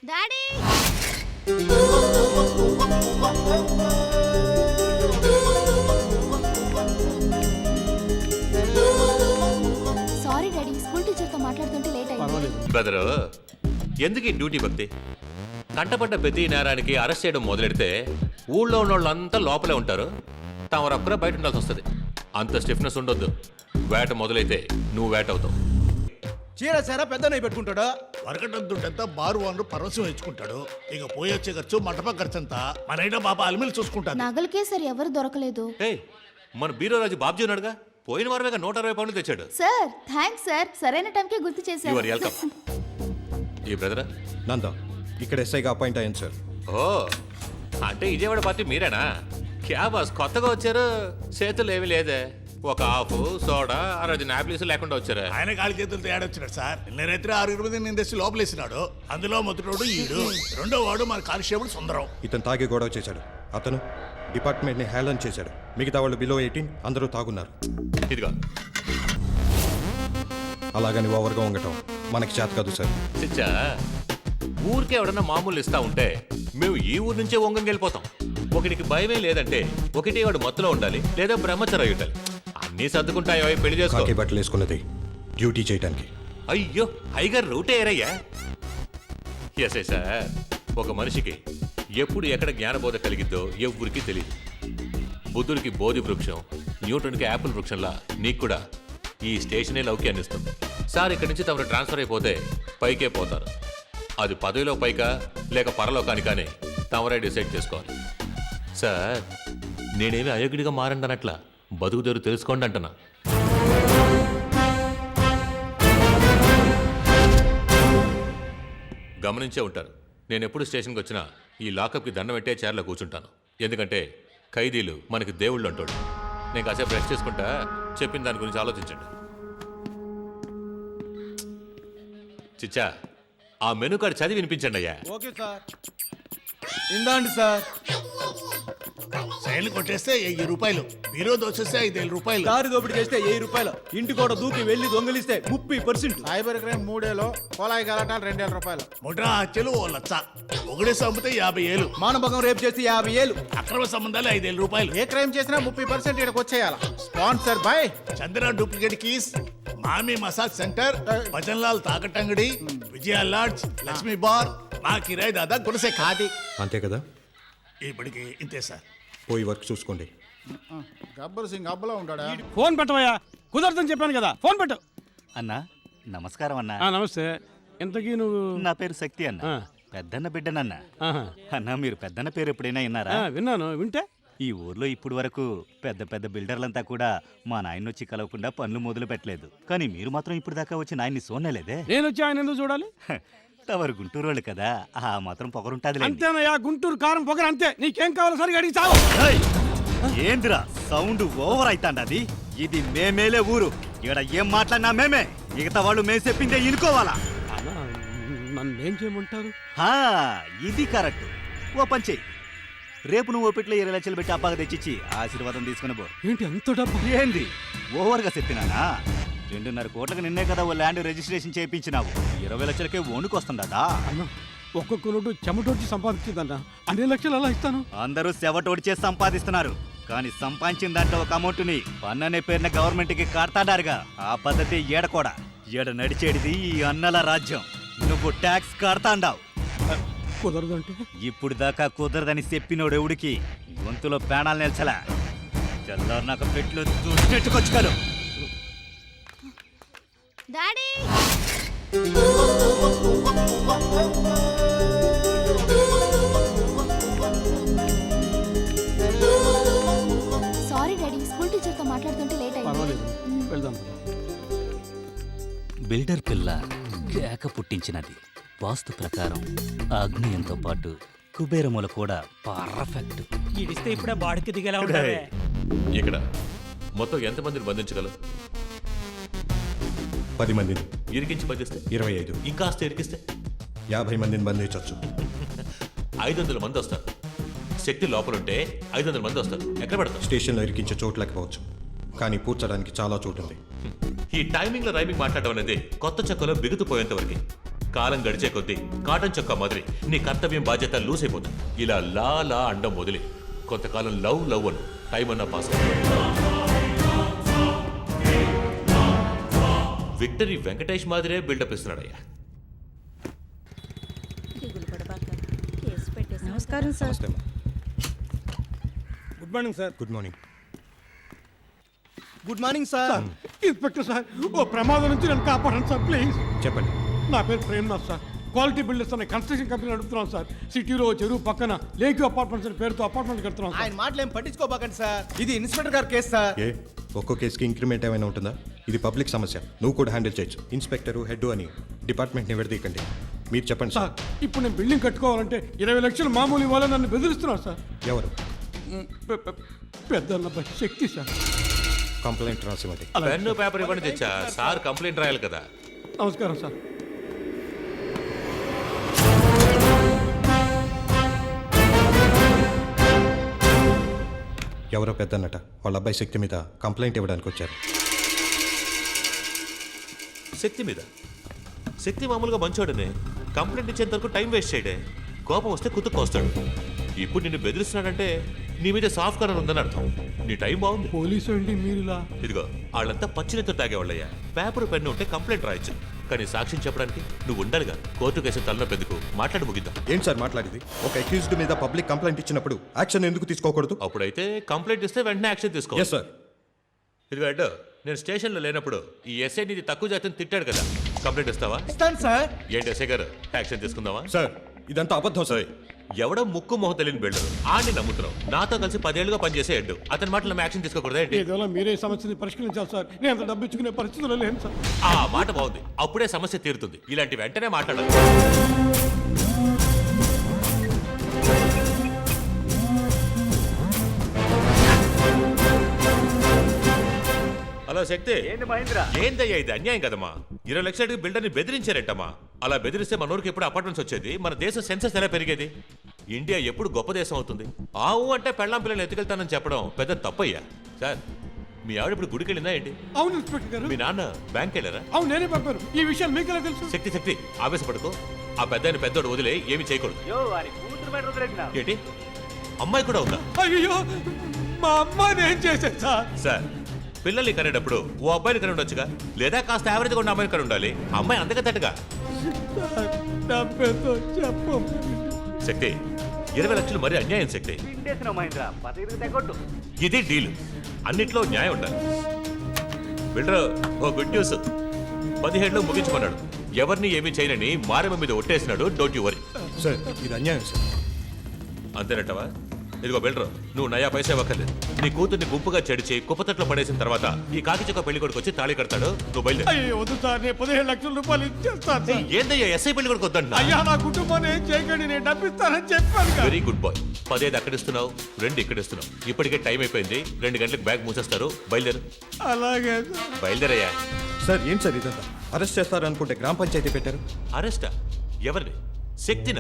Daddy sorry daddy, school టీచర్తో మాట్లాడుతుంటే late అయింది. Brother, ఎందుకు ఈ డ్యూటీ భక్తి? కంటపడ్డ ప్రతి నేరానికి అరెస్ట్ చేయడం మొదలెడితే ఊళ్ళో ఉన్న వాళ్ళంతా లోపలే ఉంటారు, తమరొక్కరే బయట ఉండాల్సి వస్తుంది. అంత స్టిఫ్నెస్ ఉండొద్దు. వేట మొదలైతే నువ్వు వేట అవుతావు. చీర సారా పెద్దనై పెట్టుకుంటాడు. వరకటంతా బారు వాళ్ళు పరవశం ఇచ్చుకుంటాడు. ఇక పోయొచ్చే ఖర్చు మంటప ఖర్చు అంతా మన బాబా అలిమిలు చూసుకుంటాడు. నగలకే సరి ఎవరు దొరకలేదు. ఏయ్, మన బీరోరాజు బాబ్జీ ఉన్నాడుగా, పోయిన వారమేగా 160 పౌండ్లు తెచ్చాడు. సార్ థ్యాంక్స్ సార్, సరైన టైంకే గుర్తు యువర్ చేశారు. వెల్కమ్. ఈ బ్రదరా నందా ఇక్కడ ఎస్ఐగా అపాయింట్ అయ్యాను సార్. ఓ, అంటే విజయవాడ పార్టీ మీరేనా? క్యా బాస్, కొత్తగా వచ్చారు, చేతులు ఏమీ లేదే. ఒక హాఫ్ సోడా 6 నాప్లీస్ లేకుండా వచ్చారా? ఆయన కాలి చేతులతో ఏడొచ్చినాడు సార్. నిన్న రాత్రి 6 మంది నిందేసి లోపలేసినాడు. అందులో మొదటివాడు ఈడు, రెండో వాడు మన కానిస్టేబుల్ సుందరం. ఇతను తాగి గొడవ చేశాడు. అతను డిపార్ట్మెంట్ని హేళన చేశాడు. మిగతా వాళ్ళు బిలో 18, అందరూ తాగున్నారు. ఇదిగో అలాగని ఓవర్గా ఉండటం మనకి చేత కాదు సార్. చిచ్చా, ఊరికే ఎవడన్నా మామూలు ఇస్తా ఉంటే మేము ఈ ఊరు నుంచే వంగం వెళ్ళిపోతాం. ఒకడికి భయమే లేదంటే ఒకటి వాడు మత్తులో ఉండాలి, లేదా బ్రహ్మచర్య ఉండాలి. అన్నీ సర్దుకుంటాయో, పెళ్లి చేసుకో. కాకి బట్టలు వేసుకున్నది డ్యూటీ చేయడానికి. అయ్యో, హైగర్ రూటే ఏరయ్యా. ఎస్ సార్, ఒక మనిషికి ఎప్పుడు ఎక్కడ జ్ఞానబోధ కలిగిద్దో ఎవ్వరికి తెలియదు. బుద్ధుడికి బోధి వృక్షం, న్యూటన్కి యాపిల్ వృక్షంలా నీకు కూడా ఈ స్టేషనే లౌక్యాన్ని ఇస్తుంది. సార్, ఇక్కడి నుంచి తమరు ట్రాన్స్ఫర్ అయిపోతే పైకే పోతారు. అది పదవిలో పైకా లేక పరలోకానికానే తమరే డిసైడ్ చేసుకోవాలి. సార్, నేనేమి అయోగ్యుడిగా మారండనట్లా, బతుకుదేరు తెలుసుకోండి అంటున్నా. గమనించే ఉంటారు, నేను ఎప్పుడు స్టేషన్కి వచ్చినా ఈ లాకప్కి దండం పెట్టే చైర్లో కూర్చుంటాను. ఎందుకంటే ఖైదీలు మనకి దేవుళ్ళు అంటాడు. నేను కాసేపు రెస్ట్ చేసుకుంటా, చెప్పిన దాని గురించి ఆలోచించండి. చిచ్చా, ఆ మెనూ కార్డు చదివి వినిపించండి అయ్యా. Okay sir. ఇందాండి సార్. శైలు కొట్టేస్తే 1000 రూపాయలు, బీరో దోచేస్తే 5000 రూపాయలు, దారి దోపిడీ చేస్తే 1000 రూపాయలు, ఇంటి కూడా దూకి వెళ్లి దొంగిలిస్తే 30%, సైబర్ క్రైమ్ 3 ఏళ్ళు, కొలాయి గలాటాలు 2000 రూపాయలు, ముఠా హత్యలు 1 లక్ష, ఒకడే సంపితే 50,000, మానభంగం రేపు చేస్తే 50,000, అక్రమ సంబంధాలు 5000 రూపాయలు. ఏ క్రైమ్ చేసినా 30% ఇక్కడికి వచ్చేయాల. Sponsor by Chandra duplicate keys, మామీ మసాజ్ సెంటర్, భజన్లాల్ తాకటంగడి, విజయ లాడ్జ్, లక్ష్మీ బార్, మా కిరాయి దాదా గుణసే ఖాదీ. అంతే కదా, ఇప్పటికి ఇంతే సార్. పోయి వర్క్ చూసుకోండి. గబ్బర్ సింగ్ అబ్బలో ఉంటాడా? ఫోన్ పెట్టవయ్యా, కుదరదని చెప్పాను కదా, ఫోన్ పెట్టు. అన్నా నమస్కారం అన్నా. నమస్తే. ఇంతకీ నువ్వు? నా పేరు శక్తి అన్న, ఆ. పెద్దన్న బిడ్డనన్నా. ఆహా. అన్నా, మీరు పెద్దన్న పేరు ఎప్పుడైనా విన్నారా? విన్నాను. వింటే ఈ ఊర్లో ఇప్పుడు వరకు పెద్ద పెద్ద బిల్డర్లంతా కూడా మా నాయన వచ్చి కలవకుండా పనులు మొదలు పెట్టలేదు. కానీ మీరు మాత్రం ఇప్పుడు దాకా వచ్చి నాయన్ని సోనలేదే. నేను వచ్చి ఆయన ఎందుకు చూడాలి? తవరు గుంటూరు వాళ్ళు కదా, ఆ మాత్రం పొగరుంటాది. అంతేనయ్యా, గుంటూరు కారం పొగరు అంతే. నీకేం కావాలో సరిగా అడిగి చావు. ఏంద్రా సౌండ్ ఓవర్ అయితాండది? ఇది మేమేలే ఊరు, ఇక్కడ ఏం మాట్లాడినా మేమే, మిగతా వాళ్ళు మేము చెప్పిందే ఇనుకోవాలా. అన్నా, నన్ను ఏం చేయమంటారు? ఇది కరెక్ట్. ఓ పంచే, రేపు నువ్వు ఓపిట్లో 20 లక్షలు పెట్టి అబ్బాగా తెచ్చిచ్చి ఆశీర్వాదం తీసుకుని పో. ఏంటి అంత డబ్బు? ఏంది ఓవర్గా చెప్పినానా? 2.5 కోట్లకు నిన్నే కదా ఓ ల్యాండ్ రిజిస్ట్రేషన్ చేయించినావు. 20 లక్షలకే ఓనుకొస్తుందా? అన్నా, ఒక్కొక్క రోడ్డు చెమటోడ్చి సంపాదించిందన్నా, అన్ని లక్షలు అలా ఇస్తాను. అందరూ చెవటోడిచే సంపాదిస్తున్నారు, కానీ సంపాదించిన దాంట్లో ఒక అమౌంట్ని పన్ను పేరున గవర్నమెంట్కి కడతాడారుగా. ఆ పద్ధతి ఏడకోడా. ఏడ నడిచేడిది ఈ అన్నల రాజ్యం. నువ్వు ట్యాక్స్ కడతాండావు. కుదరదంటే? ఇప్పుడు దాకా కుదరదని చెప్పినోడు ఎవడికి గొంతులో పేణాలు నిల్చలా. తెల్లారు నాకు పెట్లు దుష్టెట్టుకొచ్చుకోలు. డాడీ సారీ డాడీ, స్కూల్ టీచర్తో మాట్లాడుతుంటే లేట్ అయింది. పర్వాలేదు, వెళ్దాం. బిల్డర్ పిల్ల కేక పుట్టించినది. వాస్తు ప్రకారం ఆగ్నేయంతో పాటు కుబేరముల కూడా పర్ఫెక్ట్. ఇడిస్తే ఇప్పుడే బాడికి దిగేలా ఉంటావే. ఇక్కడ మొత్తం ఎంతమందిని బంధించగలవు? 10 మందిని ఇరికించి బంధిస్తే 25, ఇంకాస్త ఇరికిస్తే 50 మందిని బంధించవచ్చు. 500 మంది వస్తారు. శక్తి లోపలుంటే 500 మంది వస్తారు. ఎక్కడ పెడతారు? స్టేషన్లో ఇరికించే చోటు లేకపోవచ్చు, కానీ పూడ్చడానికి చాలా చోటు ఉంది. ఈ టైమింగ్ లో రైమింగ్ మాట్లాడడం అనేది కొత్త చెక్కలో బిగుతుపోయేంత వరకు. కాలం గడిచే కొద్దీ కాటన్ చొక్కా మొదలి నీ కర్తవ్యం బాధ్యత లూస్ అయిపోతుంది. ఇలా లా లా అండం మొదలి కొంతకాలం లవ్ లవ్ అను టైం అన్నా పాస్ విక్టరీ వెంకటేష్ మాదిరే బిల్డప్ ఇస్తున్నాడయ్యా. నమస్కారం సార్. నమస్తే అమ్మా. Good morning sir. Good morning. Good morning sir. Inspector sir, ఓ ప్రమాదం నుంచి నన్ను కాపాడండి సార్ ప్లీజ్. చెప్పండి. నా పేరు ప్రేమ్నాథ్ సార్. క్వాలిటీ బిల్డర్స్ అనే కన్స్ట్రక్షన్ కంపెనీ నడుపుతున్నాం సార్. సిటీలో చెరువు పక్కన లేక్ అపార్ట్మెంట్స్ అనే పేరుతో అపార్ట్మెంట్ కడుతున్నాం సార్. ఆయన మాటలు ఏం పట్టించుకోబాకండి సార్. ఇది ఇన్స్పెక్టర్ గారి కేసు సార్. ఏ ఒక్కో కేసుకి ఇంక్రిమెంట్ ఏమైనా ఉంటుందా? ఇది పబ్లిక్ సమస్య, నువ్వు కూడా హ్యాండిల్ చేయొచ్చు. ఇన్స్పెక్టరు హెడ్ అని డిపార్ట్మెంట్ని విడదీయకండి. మీరు చెప్పండి సార్ సార్. ఇప్పుడు నేను బిల్డింగ్ కట్టుకోవాలంటే 20 లక్షలు మామూలు ఇవ్వాలని నన్ను బెదిరిస్తున్నారు సార్. ఎవరు? పెద్ద శక్తి సార్. కంప్లైంట్ రాసివ్వండి. పెన్ను పేపర్ ఇవ్వండి తెచ్చా. సార్ కంప్లైంట్ రాయాలి కదా. నమస్కారం సార్. ఎవరో పెద్దన్నట వాళ్ళ అబ్బాయి శక్తి మీద కంప్లైంట్ ఇవ్వడానికి వచ్చారు. శక్తి మీద? శక్తి మామూలుగా మంచోడనే. కంప్లైంట్ ఇచ్చేంత వరకు టైం వేస్ట్ చేయడే. కోపం వస్తే కుతుక్కొస్తాడు. ఇప్పుడు నిన్ను బెదిరిస్తున్నాడంటే నీ మీద సాఫ్ట్ కార్నర్ ఉందని అర్థం. నీ టైం బాగుంది. పోలీసు అండి మీరులా. ఇదిగో వాళ్ళంతా పచ్చినతో తాగేవాళ్ళయ్యా. పేపర్ పెన్ను ఉంటే కంప్లైంట్ రాయొచ్చు, కానీ సాక్ష్యం చెప్పడానికి నువ్వు ఉండాలిగా. కోర్టు కేసు తలనొప్పెందుకు? మాట్లాడి ముగిద్దాం. ఏంటి సార్ మాట్లాడేది? ఒక అక్యూజ్డ్ మీద పబ్లిక్ కంప్లైంట్ ఇచ్చినప్పుడు యాక్షన్ ఎందుకు తీసుకోకూడదు? అప్పుడైతే కంప్లైంట్ ఇస్తే వెంటనే యాక్షన్ తీసుకో. Yes sir. ఇదిగో అడ్డు, నేను స్టేషన్లో లేనప్పుడు ఈ ఎస్ఐ నీది తక్కువ జాతిని తిట్టాడు కదా, కంప్లైంట్ ఇస్తావా? ఇస్తాను సార్. ఏంటి ఎస్ఐ గారు, యాక్షన్ తీసుకుందామా? సార్ ఇదంతా అబద్ధం సార్. ఎవడో ముక్కు మొహ తెలియని బిల్డర్ ఆడిని నమ్ముతున్నావు. నాతో కలిసి 10 ఏళ్లుగా పనిచేసే హెడ్. అతని మాటలు యాక్షన్ తీసుకోకూడదా ఏంటి? ఏదోలా మీరే సమస్యని పరిష్కరించాలి సార్. నేను అంత డబ్బు ఇచ్చుకునే పరిస్థితుల్లో లేను సార్. ఆ మాట బాగుంది. అప్పుడే సమస్య తీరుతుంది. ఇలాంటి వెంటనే మాట్లాడాలి. హలో శక్తి. ఏంది మహేంద్ర? ఏందయ్యా ఇది? అన్యాయం కదమ్మా. 20 లక్షలకి బిల్డర్ని బెదిరించారంటమ్మా. అలా బెదిరిస్తే మన ఊరికి ఎప్పుడు అపార్ట్మెంట్స్ వచ్చేది? మన దేశ సెన్సస్ ఎలా పెరిగేది? ఇండియా ఎప్పుడు గొప్ప దేశం అవుతుంది? ఆవు అంటే పెళ్ళాం పిల్లల్ని ఎత్తుకెళ్తానని చెప్పడం పెద్ద తప్పయ్యా. సార్, మీ ఆవిడ ఇప్పుడు గుడికి వెళ్ళిందా ఏంటి? అవును ఇన్స్పెక్టర్ గారు. మీ నాన్న బ్యాంక్ వెళ్ళారా? అవును నేనే పంపారు. ఈ విషయాలు మీకు ఎలా తెలుసు? శక్తి శక్తి ఆవేశపడుకో. ఆ పెద్ద పెద్దోడు వదిలే ఏమి చేయకూడదు. ఏంటి, అమ్మాయి కూడా ఉందా? అయ్యో మా అమ్మాయిని ఏం చేశాను సార్? సార్, పిల్లల్ని కనేటప్పుడు ఓ అబ్బాయిని కని ఉండొచ్చుగా, లేదా కాస్త యావరేజ్గా ఉన్న అమ్మాయిని కని ఉండాలి. అమ్మాయి అంతగా తట్టుగా. డబ్బేతో చెప్పు. శక్తి, 20 లక్షలు మరీ అన్యాయం శక్తి. ఇది డీల్. అన్నిట్లో న్యాయం ఉండాలి. బిల్డర్ ఓ గుడ్ న్యూస్, 17 ముగించుకున్నాడు. ఎవరిని ఏమీ చేయనని మారమ్మ మీద ఒట్టేసినాడు. Don't you worry. సార్ ఇది అన్యాయం సార్. అంతేనట్టవా? ఇదిగో బిల్డర్, నువ్వు నయా పైసా ఇవ్వక్కర్లేదు. నీ కూతుర్ని గుంపుగా చెడిచి కుప్పతట్లో పడేసిన తర్వాత ఈ కాకి చుక్క పెళ్లి కొడుకు వచ్చి తాళి కడతాడు. నువ్వు బయలుదేరు. అయ్యో వద్దు సార్, నేను 15 లక్షల రూపాయలు ఇచ్చేస్తాను సార్. ఏందయ్యా ఎస్ఐ పెళ్లి కొడుకు వద్దంటున్నా? అయ్యా నా కుటుంబాన్ని ఏం చేయకండి, నేను డబ్బిస్తానని చెప్పాను కదా. Very good bye. 15 అక్కడ ఇస్తున్నావు, 2 ఇక్కడ ఇస్తున్నావు. ఇప్పటికే టైం అయిపోయింది. 2 గంటలకు బ్యాగ్ మూసేస్తారు. బయలుదేరు. అలాగే సార్. బయలుదేరయ్యా. సార్ ఏంటి సార్ ఇదంతా? అరెస్ట్ చేస్తారనుకుంటే గ్రామ పంచాయతీ పెట్టారు. అరెస్టా? ఎవరిని? శక్తిన?